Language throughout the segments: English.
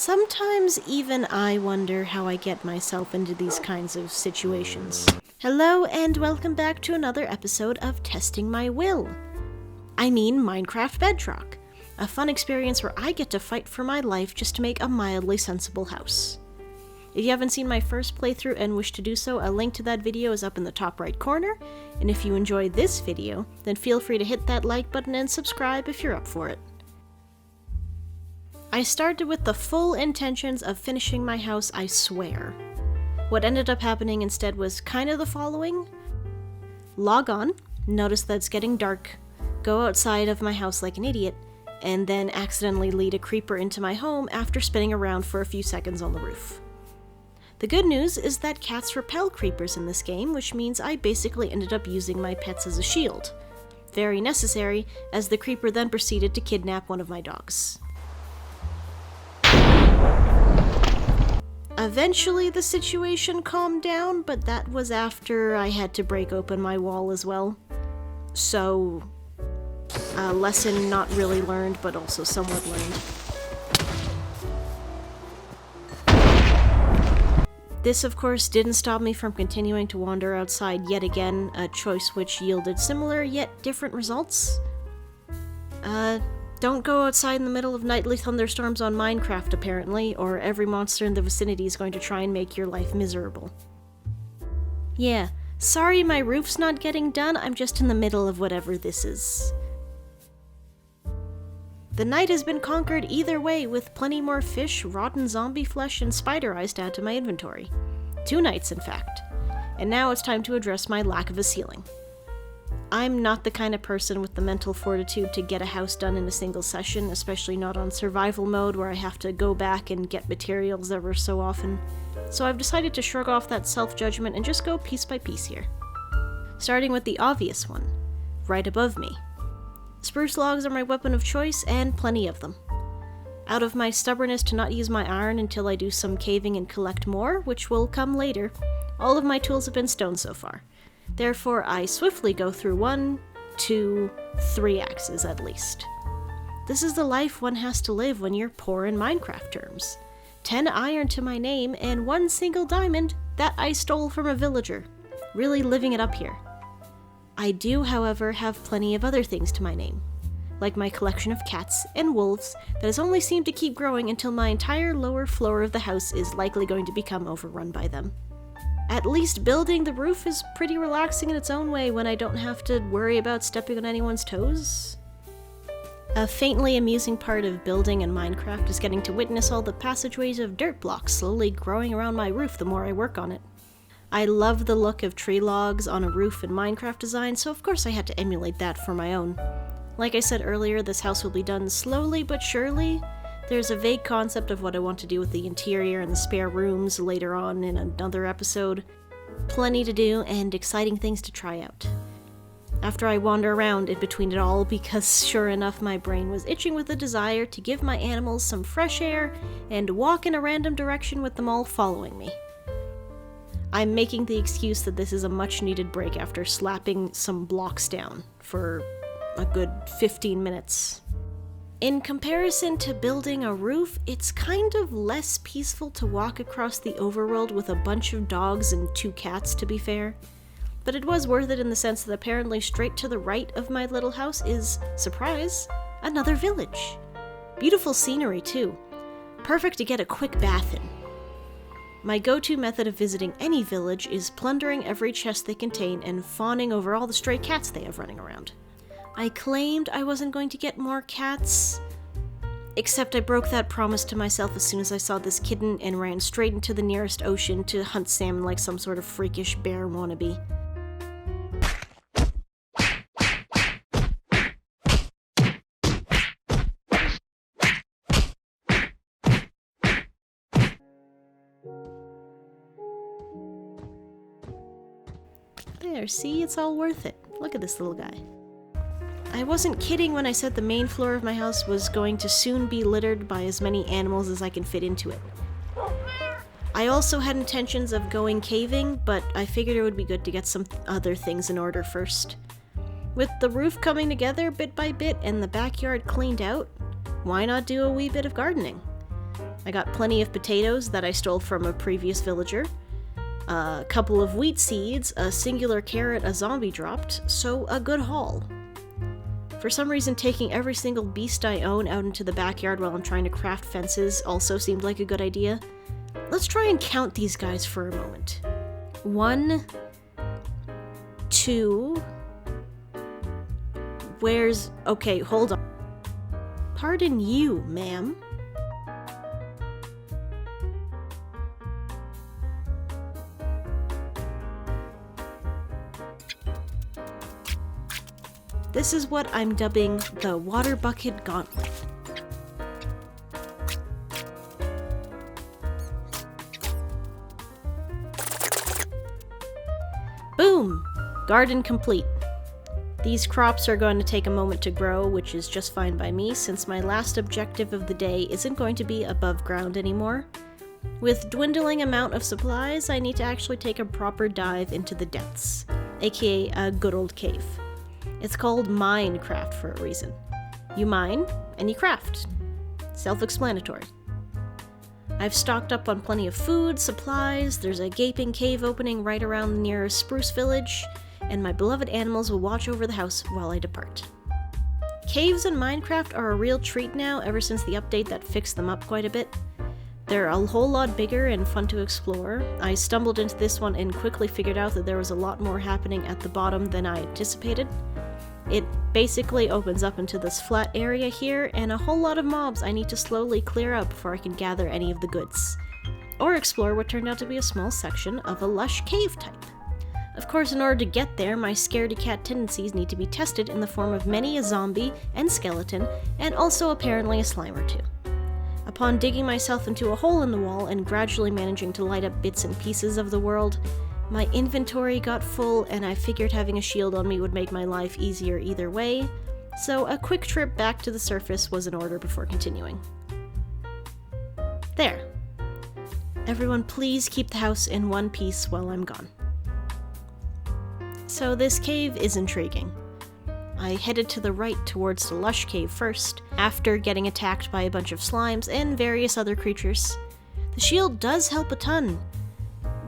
Sometimes even I wonder how I get myself into these kinds of situations. Hello and welcome back to another episode of Testing My Will. I mean Minecraft Bedrock, a fun experience where I get to fight for my life just to make a mildly sensible house. If you haven't seen my first playthrough and wish to do so, a link to that video is up in the top right corner, and if you enjoyed this video, then feel free to hit that like button and subscribe if you're up for it. I started with the full intentions of finishing my house, I swear. What ended up happening instead was kind of the following. Log on, notice that it's getting dark, go outside of my house like an idiot, and then accidentally lead a creeper into my home after spinning around for a few seconds on the roof. The good news is that cats repel creepers in this game, which means I basically ended up using my pets as a shield. Very necessary, as the creeper then proceeded to kidnap one of my dogs. Eventually the situation calmed down, but that was after I had to break open my wall as well. So, a lesson not really learned, but also somewhat learned. This, of course, didn't stop me from continuing to wander outside yet again, a choice which yielded similar yet different results. Don't go outside in the middle of nightly thunderstorms on Minecraft, apparently, or every monster in the vicinity is going to try and make your life miserable. Yeah, sorry my roof's not getting done, I'm just in the middle of whatever this is. The night has been conquered either way, with plenty more fish, rotten zombie flesh, and spider eyes to add to my inventory. 2 nights, in fact. And now it's time to address my lack of a ceiling. I'm not the kind of person with the mental fortitude to get a house done in a single session, especially not on survival mode where I have to go back and get materials ever so often. So I've decided to shrug off that self-judgment and just go piece by piece here. Starting with the obvious one, right above me. Spruce logs are my weapon of choice, and plenty of them. Out of my stubbornness to not use my iron until I do some caving and collect more, which will come later, all of my tools have been stone so far. Therefore, I swiftly go through 1, 2, 3 axes at least. This is the life one has to live when you're poor in Minecraft terms. 10 iron to my name, and 1 single diamond that I stole from a villager. Really living it up here. I do, however, have plenty of other things to my name, like my collection of cats and wolves that has only seemed to keep growing until my entire lower floor of the house is likely going to become overrun by them. At least building the roof is pretty relaxing in its own way when I don't have to worry about stepping on anyone's toes. A faintly amusing part of building in Minecraft is getting to witness all the passageways of dirt blocks slowly growing around my roof the more I work on it. I love the look of tree logs on a roof in Minecraft design, so of course I had to emulate that for my own. Like I said earlier, this house will be done slowly but surely. There's a vague concept of what I want to do with the interior and the spare rooms later on in another episode. Plenty to do and exciting things to try out. After I wander around in between it all, because sure enough my brain was itching with a desire to give my animals some fresh air and walk in a random direction with them all following me. I'm making the excuse that this is a much needed break after slapping some blocks down for a good 15 minutes. In comparison to building a roof, it's kind of less peaceful to walk across the overworld with a bunch of dogs and 2 cats, to be fair. But it was worth it in the sense that apparently straight to the right of my little house is, surprise, another village. Beautiful scenery too. Perfect to get a quick bath in. My go-to method of visiting any village is plundering every chest they contain and fawning over all the stray cats they have running around. I claimed I wasn't going to get more cats, except I broke that promise to myself as soon as I saw this kitten and ran straight into the nearest ocean to hunt salmon like some sort of freakish bear wannabe. There, see, it's all worth it. Look at this little guy. I wasn't kidding when I said the main floor of my house was going to soon be littered by as many animals as I can fit into it. I also had intentions of going caving, but I figured it would be good to get some other things in order first. With the roof coming together bit by bit and the backyard cleaned out, why not do a wee bit of gardening? I got plenty of potatoes that I stole from a previous villager, a couple of wheat seeds, a singular carrot a zombie dropped, so a good haul. For some reason, taking every single beast I own out into the backyard while I'm trying to craft fences also seemed like a good idea. Let's try and count these guys for a moment. 1, 2... Where's... Okay, hold on. Pardon you, ma'am. This is what I'm dubbing the Water Bucket Gauntlet. Boom! Garden complete. These crops are going to take a moment to grow, which is just fine by me, since my last objective of the day isn't going to be above ground anymore. With dwindling amount of supplies, I need to actually take a proper dive into the depths, aka a good old cave. It's called Minecraft for a reason. You mine, and you craft. Self-explanatory. I've stocked up on plenty of food, supplies, there's a gaping cave opening right around the nearest spruce village, and my beloved animals will watch over the house while I depart. Caves in Minecraft are a real treat now, ever since the update that fixed them up quite a bit. They're a whole lot bigger and fun to explore. I stumbled into this one and quickly figured out that there was a lot more happening at the bottom than I anticipated. It basically opens up into this flat area here, and a whole lot of mobs I need to slowly clear out before I can gather any of the goods. Or explore what turned out to be a small section of a lush cave type. Of course, in order to get there, my scaredy-cat tendencies need to be tested in the form of many a zombie and skeleton, and also apparently a slime or two. Upon digging myself into a hole in the wall and gradually managing to light up bits and pieces of the world, my inventory got full, and I figured having a shield on me would make my life easier either way, so a quick trip back to the surface was in order before continuing. There. Everyone please keep the house in one piece while I'm gone. So this cave is intriguing. I headed to the right towards the lush cave first, after getting attacked by a bunch of slimes and various other creatures. The shield does help a ton.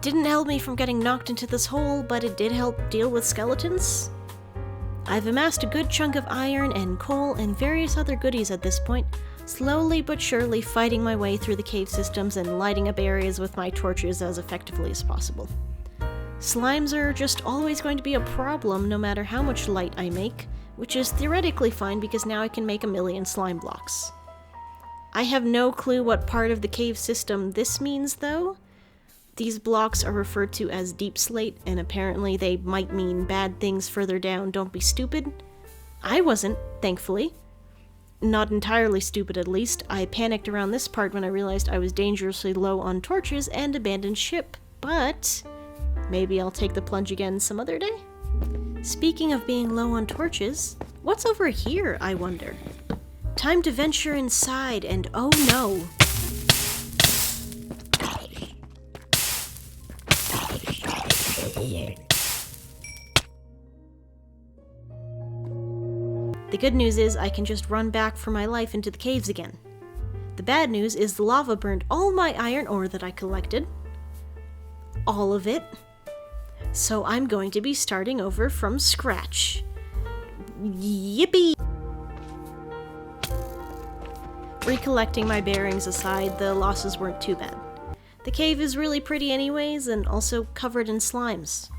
Didn't help me from getting knocked into this hole, but it did help deal with skeletons. I've amassed a good chunk of iron and coal and various other goodies at this point, slowly but surely fighting my way through the cave systems and lighting up areas with my torches as effectively as possible. Slimes are just always going to be a problem no matter how much light I make, which is theoretically fine because now I can make a million slime blocks. I have no clue what part of the cave system this means, though. These blocks are referred to as deep slate, and apparently they might mean bad things further down. Don't be stupid. I wasn't, thankfully. Not entirely stupid, at least. I panicked around this part when I realized I was dangerously low on torches and abandoned ship, but maybe I'll take the plunge again some other day? Speaking of being low on torches, what's over here, I wonder? Time to venture inside, and oh no! The good news is I can just run back for my life into the caves again. The bad news is the lava burned all my iron ore that I collected. All of it. So I'm going to be starting over from scratch. Yippee! Recollecting my bearings aside, the losses weren't too bad. The cave is really pretty anyways, and also covered in slimes.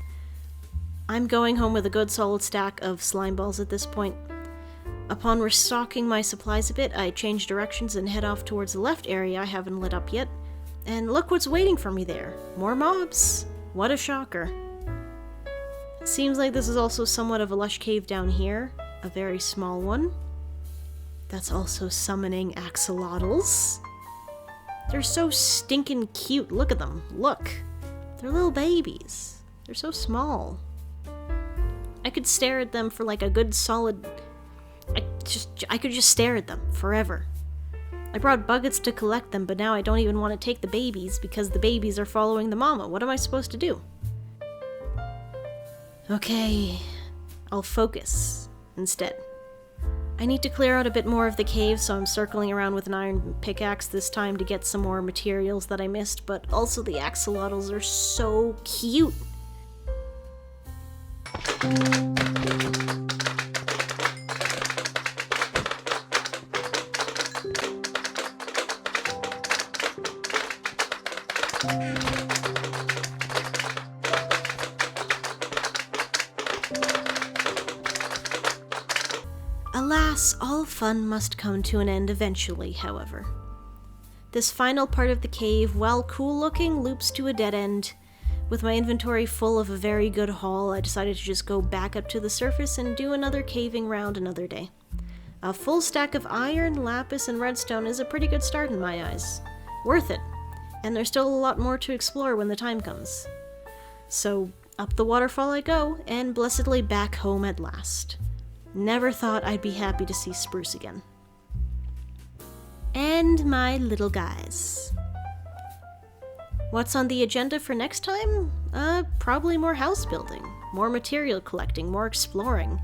I'm going home with a good solid stack of slime balls at this point. Upon restocking my supplies a bit, I change directions and head off towards the left area I haven't lit up yet. And look what's waiting for me there. More mobs. What a shocker. Seems like this is also somewhat of a lush cave down here. A very small one. That's also summoning axolotls. They're so stinking cute. Look at them. Look. They're little babies. They're so small. I could stare at them for like a good solid... I could just stare at them forever. I brought buckets to collect them, but now I don't even want to take the babies because the babies are following the mama. What am I supposed to do? Okay, I'll focus instead. I need to clear out a bit more of the cave, so I'm circling around with an iron pickaxe this time to get some more materials that I missed, but also the axolotls are so cute. Alas, all fun must come to an end eventually, however. This final part of the cave, while cool looking, loops to a dead end. With my inventory full of a very good haul, I decided to just go back up to the surface and do another caving round another day. A full stack of iron, lapis, and redstone is a pretty good start in my eyes. Worth it. And there's still a lot more to explore when the time comes. So, up the waterfall I go, and blessedly back home at last. Never thought I'd be happy to see Spruce again. And my little guys. What's on the agenda for next time? Probably more house building, more material collecting, more exploring.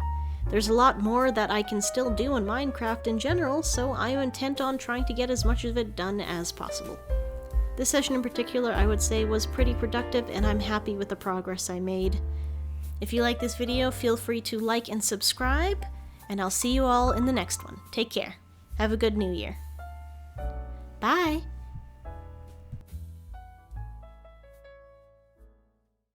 There's a lot more that I can still do in Minecraft in general, so I am intent on trying to get as much of it done as possible. This session in particular, I would say, was pretty productive, and I'm happy with the progress I made. If you like this video, feel free to like and subscribe, and I'll see you all in the next one. Take care. Have a good new year. Bye!